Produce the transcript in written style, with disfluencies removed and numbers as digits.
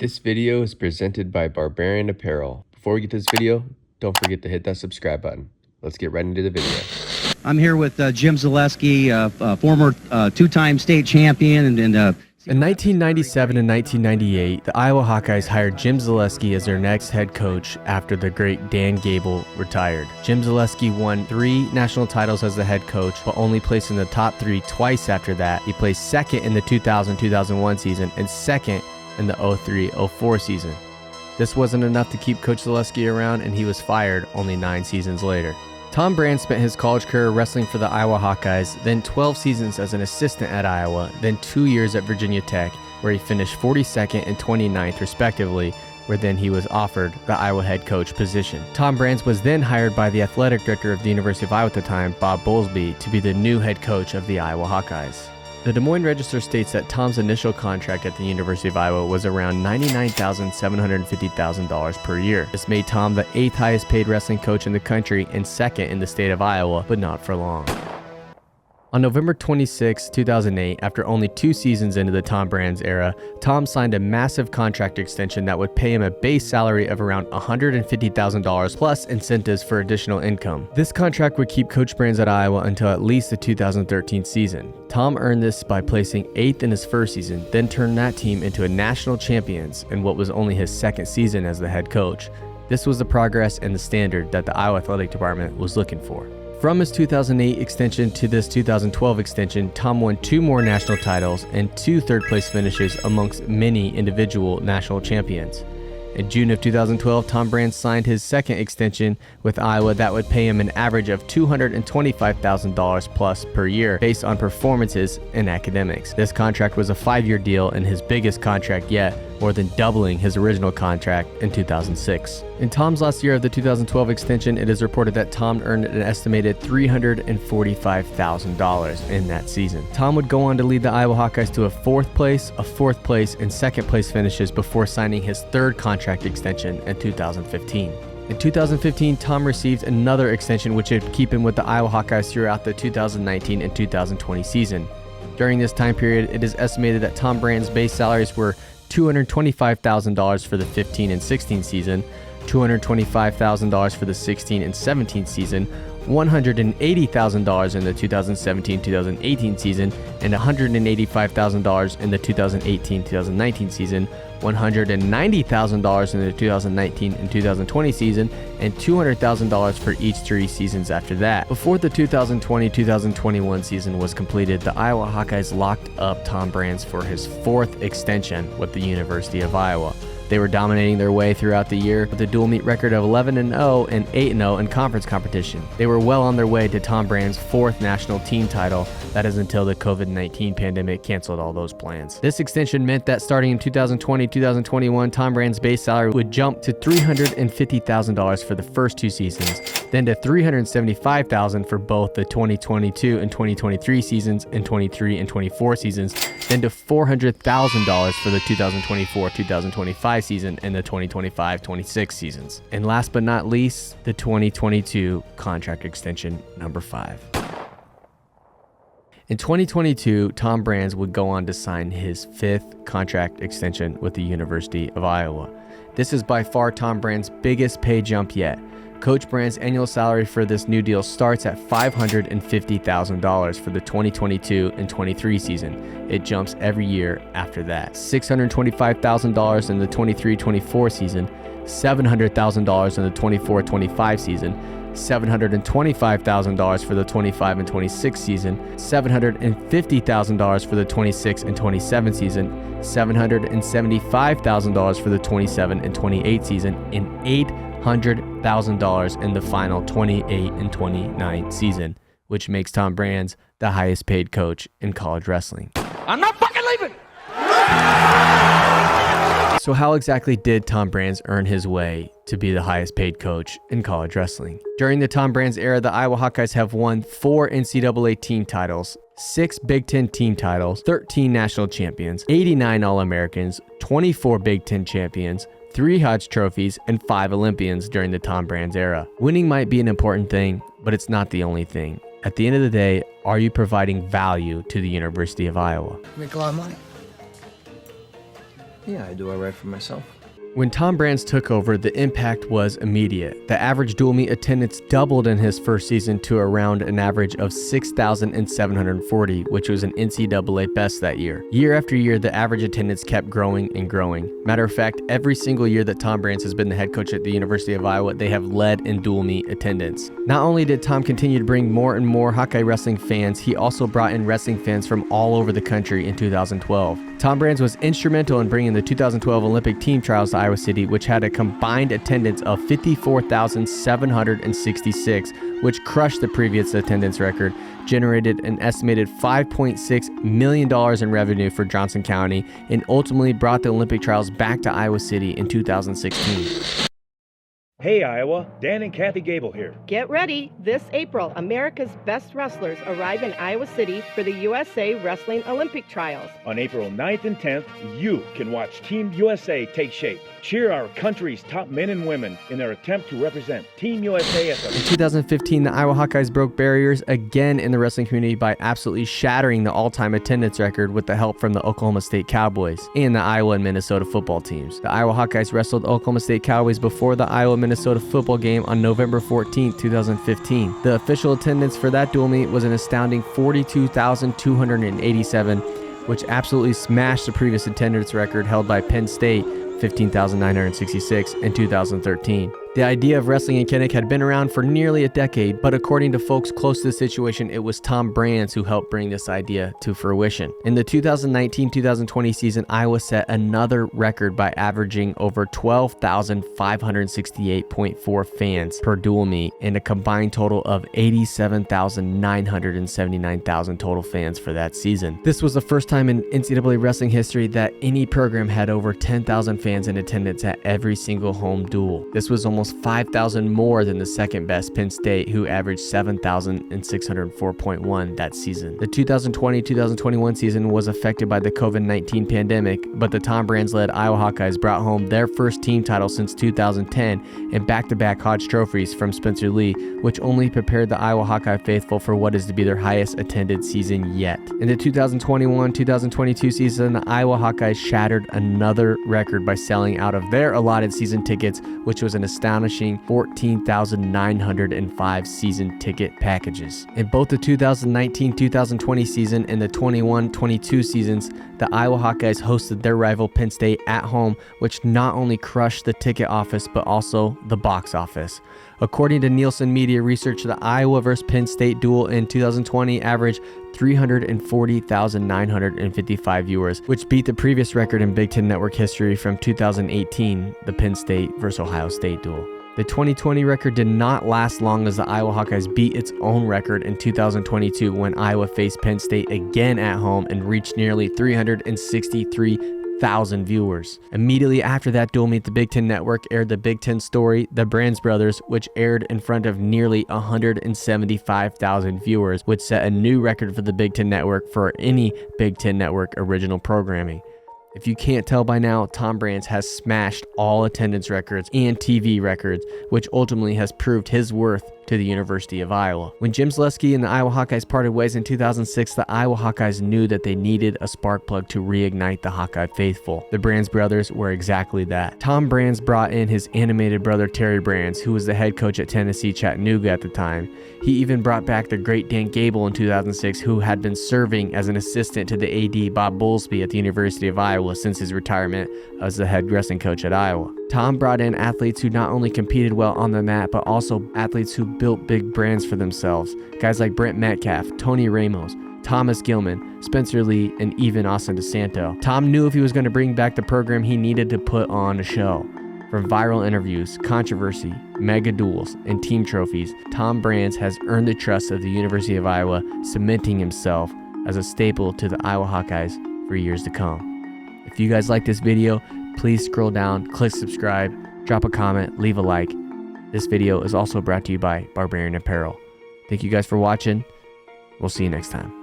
This video is presented by Barbarian Apparel. Before we get to this video, don't forget to hit that subscribe button. Let's get right into the video. I'm here with Jim Zaleski, former two-time state champion. In 1997 and 1998, the Iowa Hawkeyes hired Jim Zaleski as their next head coach after the great Dan Gable retired. Jim Zaleski won 3 national titles as the head coach, but only placed in the top 3 twice after that. He placed second in the 2000-2001 season and second in the 03-04 season. This wasn't enough to keep Coach Zaleski around, and he was fired only 9 seasons later. Tom Brand spent his college career wrestling for the Iowa Hawkeyes, then 12 seasons as an assistant at Iowa, then 2 years at Virginia Tech, where he finished 42nd and 29th respectively, where then he was offered the Iowa head coach position. Tom Brand was then hired by the athletic director of the University of Iowa at the time, Bob Bowlesby, to be the new head coach of the Iowa Hawkeyes. The Des Moines Register states that Tom's initial contract at the University of Iowa was around $99,750,000 per year. This made Tom the 8th highest paid wrestling coach in the country and second in the state of Iowa, but not for long. On November 26, 2008, after only 2 seasons into the Tom Brand's era, Tom signed a massive contract extension that would pay him a base salary of around $150,000 plus incentives for additional income. This contract would keep Coach Brands at Iowa until at least the 2013 season. Tom earned this by placing 8th in his first season, then turned that team into a national champions in what was only his second season as the head coach. This was the progress and the standard that the Iowa Athletic Department was looking for. From his 2008 extension to this 2012 extension, Tom won 2 more national titles and 2 third-place finishes amongst many individual national champions. In June of 2012, Tom Brand signed his second extension with Iowa that would pay him an average of $225,000 plus per year based on performances and academics. This contract was a 5-year deal and his biggest contract yet, more than doubling his original contract in 2006. In Tom's last year of the 2012 extension, it is reported that Tom earned an estimated $345,000 in that season. Tom would go on to lead the Iowa Hawkeyes to a 4th place, a 4th place, and 2nd place finishes before signing his 3rd contract extension in 2015. In 2015, Tom received another extension which would keep him with the Iowa Hawkeyes throughout the 2019 and 2020 season. During this time period, it is estimated that Tom Brand's base salaries were $225,000 for the 15 and 16 season, $225,000 for the 16 and 17 season, $180,000 in the 2017-2018 season, and $185,000 in the 2018-2019 season, $190,000 in the 2019 and 2020 season, and $200,000 for each 3 seasons after that. Before the 2020-2021 season was completed, the Iowa Hawkeyes locked up Tom Brand for his 4th extension with the University of Iowa. They were dominating their way throughout the year with a dual meet record of 11-0 and 8-0 in conference competition. They were well on their way to Tom Brand's 4th national team title, that is until the COVID-19 pandemic canceled all those plans. This extension meant that starting in 2020-2021, Tom Brand's base salary would jump to $350,000 for the first 2 seasons, then to $375,000 for both the 2022 and 2023 seasons and 23 and 24 seasons, then to $400,000 for the 2024-2025 season and the 2025-26 seasons. And last but not least, the 2022 contract extension number 5. In 2022, Tom Brand would go on to sign his 5th contract extension with the University of Iowa. This is by far Tom Brand's biggest pay jump yet. Coach Brand's annual salary for this new deal starts at $550,000 for the 2022 and 23 season. It jumps every year after that. $625,000 in the 23-24 season, $700,000 in the 24-25 season, $725,000 for the 25 and 26 season, $750,000 for the 26 and 27 season, $775,000 for the 27 and 28 season, and $800,000 in the final 28 and 29 season, which makes Tom Brand the highest paid coach in college wrestling. I'm not fucking leaving! So how exactly did Tom Brand earn his way to be the highest paid coach in college wrestling? During the Tom Brand era, the Iowa Hawkeyes have won 4 NCAA team titles, 6 Big Ten team titles, 13 national champions, 89 All-Americans, 24 Big Ten champions, 3 Hodge trophies, and 5 Olympians during the Tom Brand era. Winning might be an important thing, but it's not the only thing. At the end of the day, are you providing value to the University of Iowa? Make a lot of money. Yeah, I do all right for myself. When Tom Brands took over, the impact was immediate. The average dual meet attendance doubled in his first season to around an average of 6,740, which was an NCAA best that year. Year after year, the average attendance kept growing and growing. Matter of fact, every single year that Tom Brands has been the head coach at the University of Iowa, they have led in dual meet attendance. Not only did Tom continue to bring more and more Hawkeye wrestling fans, he also brought in wrestling fans from all over the country in 2012. Tom Brands was instrumental in bringing the 2012 Olympic team trials to Iowa City, which had a combined attendance of 54,766, which crushed the previous attendance record, generated an estimated $5.6 million in revenue for Johnson County, and ultimately brought the Olympic trials back to Iowa City in 2016. Hey Iowa, Dan and Kathy Gable here. Get ready. This April, America's best wrestlers arrive in Iowa City for the USA Wrestling Olympic Trials. On April 9th and 10th, you can watch Team USA take shape. Cheer our country's top men and women in their attempt to represent Team USA at the... In 2015, the Iowa Hawkeyes broke barriers again in the wrestling community by absolutely shattering the all-time attendance record with the help from the Oklahoma State Cowboys and the Iowa and Minnesota football teams. The Iowa Hawkeyes wrestled Oklahoma State Cowboys before the Iowa-Minnesota football game on November 14, 2015. The official attendance for that dual meet was an astounding 42,287, which absolutely smashed the previous attendance record held by Penn State, 15,966 in 2013. The idea of wrestling in Kinnick had been around for nearly a decade, but according to folks close to the situation, it was Tom Brands who helped bring this idea to fruition. In the 2019-2020 season, Iowa set another record by averaging over 12,568.4 fans per dual meet and a combined total of 87,979,000 total fans for that season. This was the first time in NCAA wrestling history that any program had over 10,000 fans in attendance at every single home duel. This was almost 5,000 more than the second best Penn State, who averaged 7,604.1 that season. The 2020-2021 season was affected by the COVID-19 pandemic, but the Tom Brands-led Iowa Hawkeyes brought home their first team title since 2010 and back-to-back Hodge trophies from Spencer Lee, which only prepared the Iowa Hawkeye faithful for what is to be their highest attended season yet. In the 2021-2022 season, the Iowa Hawkeyes shattered another record by selling out of their allotted season tickets, which was an astonishing 14,905 season ticket packages. In both the 2019-2020 season and the 21-22 seasons, the Iowa Hawkeyes hosted their rival Penn State at home, which not only crushed the ticket office, but also the box office. According to Nielsen Media Research, the Iowa vs. Penn State duel in 2020 averaged 340,955 viewers, which beat the previous record in Big Ten Network history from 2018, the Penn State vs. Ohio State duel. The 2020 record did not last long, as the Iowa Hawkeyes beat its own record in 2022 when Iowa faced Penn State again at home and reached nearly 363,000 viewers. Immediately after that dual meet, the Big Ten Network aired the Big Ten story, The Brands Brothers, which aired in front of nearly 175,000 viewers, which set a new record for the Big Ten Network for any Big Ten Network original programming. If you can't tell by now, Tom Brands has smashed all attendance records and TV records, which ultimately has proved his worth to the University of Iowa. When Jim Zaleski and the Iowa Hawkeyes parted ways in 2006, the Iowa Hawkeyes knew that they needed a spark plug to reignite the Hawkeye faithful. The Brands brothers were exactly that. Tom Brands brought in his animated brother Terry Brands, who was the head coach at Tennessee Chattanooga at the time. He even brought back the great Dan Gable in 2006, who had been serving as an assistant to the AD Bob Bowlesby at the University of Iowa since his retirement as the head wrestling coach at Iowa. Tom brought in athletes who not only competed well on the mat, but also athletes who built big brands for themselves. Guys like Brent Metcalf, Tony Ramos, Thomas Gilman, Spencer Lee, and even Austin DeSanto. Tom knew if he was going to bring back the program, he needed to put on a show. From viral interviews, controversy, mega duels, and team trophies, Tom Brands has earned the trust of the University of Iowa, cementing himself as a staple to the Iowa Hawkeyes for years to come. If you guys like this video, please scroll down, click subscribe, drop a comment, leave a like. This video is also brought to you by Barbarian Apparel. Thank you guys for watching. We'll see you next time.